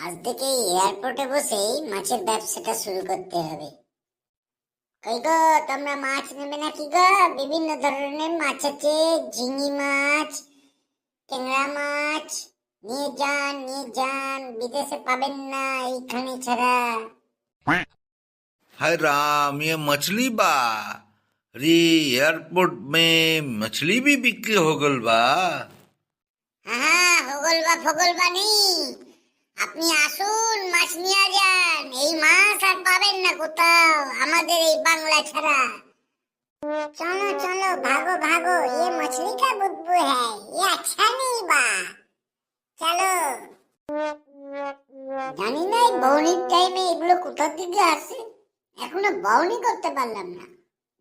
আজ থেকে এয়ারপোর্টে বসেই মাছের ব্যবসাটা শুরু করতে হবে। কই গো, তোমরা মাছ নেবে নাকি গো? বিভিন্ন ধরনের মাছ আছে, ঝিঙি মাছ, ট্যাংরা মাছ। নিয়ে যান, নিয়ে যান, বিদেশে পাবেন না, এইখানে ছাড়া। हाय राम, ये मछली बा। अरे एयरपोर्ट में मछली भी बिक्री हो गल बा। হ্যাঁ, হগলবা ফগলবা নেই, আপনি আসুন, মাছ নিয়ে যান। এই মাছ আর পাবেন না কোথাও, আমাদের এই বাংলা ছাড়া। चलो चलो, भागो भागो, ये मछली का बुदबू है, ये अच्छा नहीं बा। चलो। জানি না এই বউনির টাইমে এগুলো কোথা থেকে আসে, এখনো বউনি করতে পারলাম না।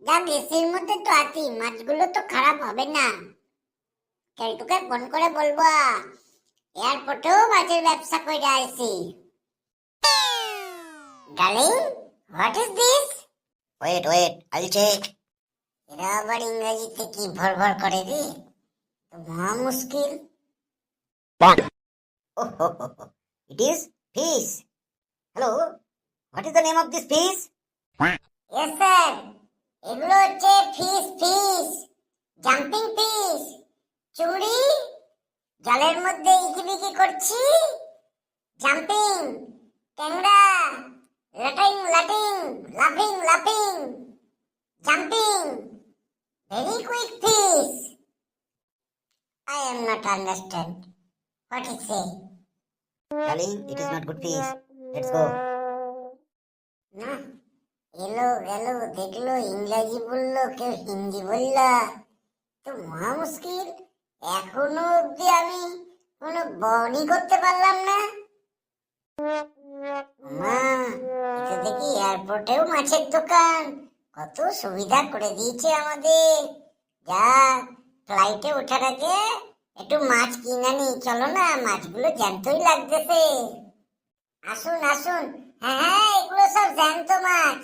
যাক, এসির মধ্যে তো আছি, মাছগুলো তো খারাপ হবে না। কেলটুকে ফোন করে বলবো এয়ারপোর্টেও মাছের ব্যবসা করে আসি। Darling, what is this? Wait, I'll check. এরা আবার ইংরেজিতে কি ভর ভর করে রে, তো মহা মুশকিল। Oh, it is fish. Hello, what is the name of this fish? Yes sir, এগুলো হচ্ছে ফিশ, জাম্পিং ফিশ, চুড়ি, জলের মধ্যে ইকিবিকি করছি, জাম্পিং, ট্যাংরা, লাটিং, লাফিং, jumping, very quick fish. I am not understand. What is say? Darling, it is not good fish. Let's go. না, এলো গেলো দেখলো, ইংরেজি বললো, কেউ হিন্দি বললো, তো মহা মুশকিল। এখনো অব্দি আমি কোনো বনি করতে পারলাম না। মা, এটা দেখি এয়ারপোর্টেও মাছের দোকান, কত সুবিধা করে দিয়েছে আমাদের। যা, ফ্লাইটে ওঠার আগে একটু মাছ কিনে নি, চলো না, মাছগুলো জ্যান্তই লাগতেছে। আসুন আসুন, হ্যাঁ এগুলো সব জ্যান্ত মাছ।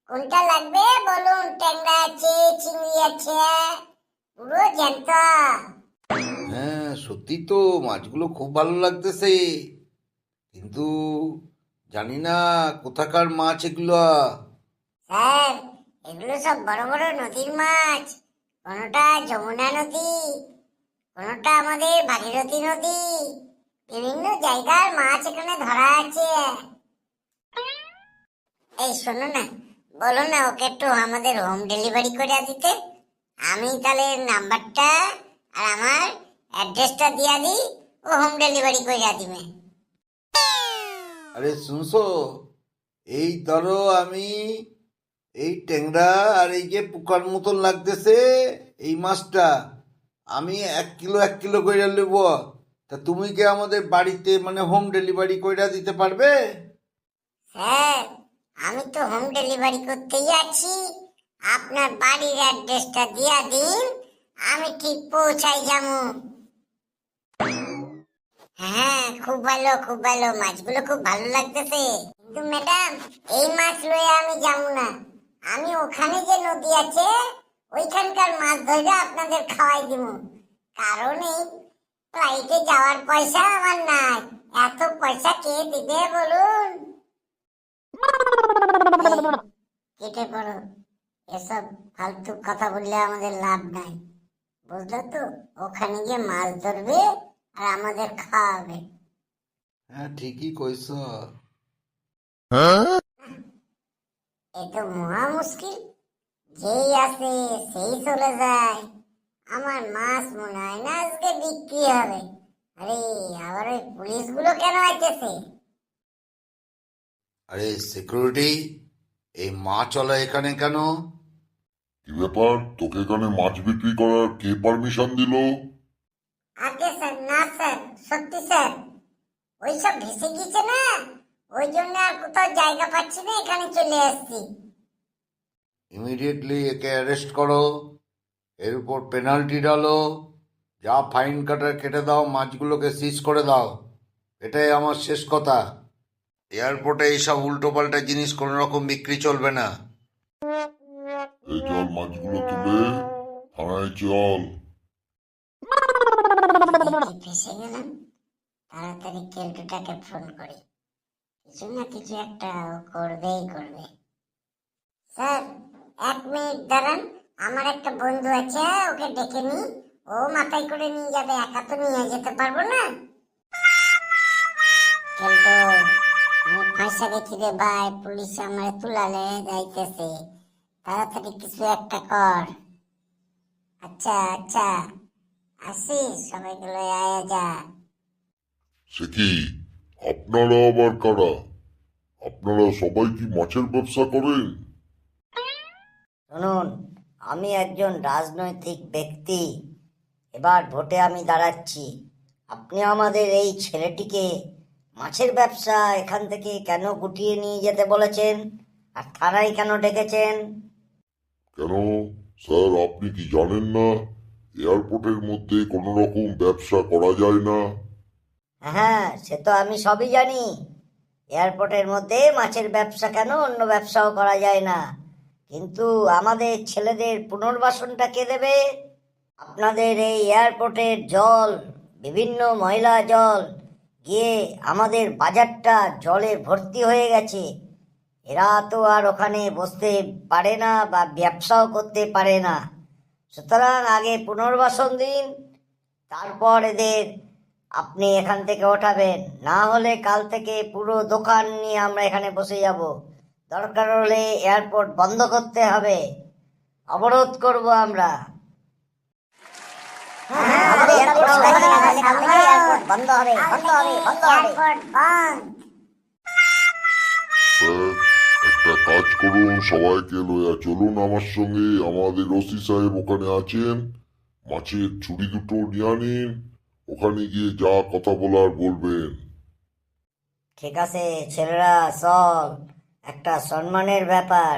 কোনটা লাগবে বলুন, ট্যাংরা আছে, চিংড়ি আছে, পুরো জ্যান্ত। হ্যাঁ, সত্যি তো মাছগুলো খুব ভালো লাগতেছে, কিন্তু জানি না কোথাকার মাছ এগুলো। স্যার, এগুলো সব বড় বড় নদীর মাছ। কোনোটা যমুনা নদী, কোনোটা আমাদের ভাগীরথী নদী, বিভিন্ন জায়গার মাছ এখানে ধরা আছে। এই শোনো না, বলো না ওকে একটু আমাদের হোম ডেলিভারি করে দিতে। আমি তাহলে নাম্বারটা আর আমার অ্যাড্রেসটা দিয়া দিই, ও হোম ডেলিভারি করে দিবে। আরে শুনছো, এই ধরো আমি এই ট্যাংরা আর এই যে পোকার মতন লাগতেছে এই মাছটা আমি 1 কিলো কইরা নেব। তা তুমি কি আমাদের বাড়িতে মানে হোম ডেলিভারি কইরা দিতে পারবে? স্যার, আমি তো হোম ডেলিভারি করতেই আছি, আপনার বাড়ির অ্যাড্রেসটা দিয়া দিন, আমি ঠিক পৌঁছাই যাবো। হ্যাঁ, খুব ভালো খুব ভালো, মাছগুলো খুব ভালো লাগতেছে। কিন্তু ম্যাডাম, এই মাছ লয়ে আমি যাবো না, আমি ওখানে যে নদী আছে ওইখানকার মাছ ধরে আপনাদের খাওয়াই দিব। কারণ এই ফ্লাইটে যাওয়ার পয়সা আমার নাই, এত পয়সা কে দিবে বলুন? কেটে পড়ো, এসব ফালতু কথা বললে আমাদের লাভ নাই, বুঝলো তো? ওখানে গিয়ে মাছ ধরবে আর আমাদের খাওয়াবে। হ্যাঁ, ঠিকই কইছ। এ তো মহা মুশকিল, যেই আসে সেই চলে যায়। আমার মাছ মনে হয় না আজকে বিক্রি হবে। আরে, আবার ওই পুলিশগুলো কেন আইতেছে? আরে সিকিউরিটি, এই মাছওয়ালা এখানে কেন? কি ব্যাপার, তোকে এখানে মাছ বিক্রি করার কে পারমিশন দিল? আগে স্যার, না স্যার, সত্যি স্যার, ওইসব ভেসে গিয়েছে না, ওই জন্য আর কোথাও জায়গা পাচ্ছি না, এখানে চলে আসছি। ইমিডিয়েটলি একে অ্যারেস্ট করো, এর উপর পেনাল্টি ডালো, যা ফাইন কাটার কেটে দাও, মাছগুলোকে সিজ করে দাও। এটাই আমার শেষ কথা। এয়ারপোর্টে এইসব উল্টোপাল্টা জিনিস কোনো রকম বিক্রি চলবে না। এই চল, মাছগুলো তুলে থানায় চল। ফেসে গেলাম, তাড়াতাড়ি কেলটুটাকে ফোন করি। কিছু না কিছু একটা ও করবেই করবে। স্যার, 1 মিনিট দাঁড়ান, আমার একটা বন্ধু আছে, ওকে ডেকে নি, ও মাথায় করে নিয়ে যাবে, একা তো নিয়ে যেতে পারবো না। কিন্তু আমি পয়সা দেখি রে ভাই, পুলিশ আমার তুলালে যাইতেছে, তাড়াতাড়ি কিছু একটা কর। আচ্ছা আচ্ছা, আসিস, সবাইগুলো আয়া যা। সে কি, আপনারা আবার কারা? আপনারা সবাই কি মাছের ব্যবসা করেন? শুনুন, আমি একজন রাজনৈতিক ব্যক্তি, এবার ভোটে আমি দাঁড়াচ্ছি। আপনি আমাদের এই ছেলেটিকে মাছের ব্যবসা এখান থেকে কেন গুটিয়ে নিয়ে যেতে বলেছেন, আর থানায় কেন ডেকেছেন? কেন স্যার, আপনি কি জানেন না এয়ারপোর্টের মধ্যে কোনো রকম ব্যবসা করা যায় না? হ্যাঁ, সে তো আমি সবই জানি। এয়ারপোর্টের মধ্যে মাছের ব্যবসা কেন, অন্য ব্যবসাও করা যায় না, কিন্তু আমাদের ছেলেদের পুনর্বাসনটা কে দেবে? আপনাদের এই এয়ারপোর্টের জল, বিভিন্ন ময়লা জল গিয়ে আমাদের বাজারটা জলে ভর্তি হয়ে গেছে। এরা তো আর ওখানে বসতে পারে না বা ব্যবসাও করতে পারে না। সুতরাং আগে পুনর্বাসন দিন, তারপর এদের আপনি এখান থেকে ওঠাবেন। না হলে কাল থেকে পুরো দোকান নিয়ে আমরা এখানে বসে যাব। দরকার হলে এয়ারপোর্ট বন্ধ করতে হবে, অবরোধ করব আমরা। বন্ধ হবে, বন্ধ হবে, বন্ধ হবে। এয়ারপোর্ট বন্ধ। স্যার, একটা কাজ করুন, সবাইকে লইয়া চলুন আমার সঙ্গে। আমাদের ওসি সাহেব ওখানে আছেন, মাছের ছুরি দুটো নিয়ে নিন, ওখানে গিয়ে যা কথা বলার বলবেন। ঠিক আছে ছেলেরা, চল, একটা সম্মানের ব্যাপার।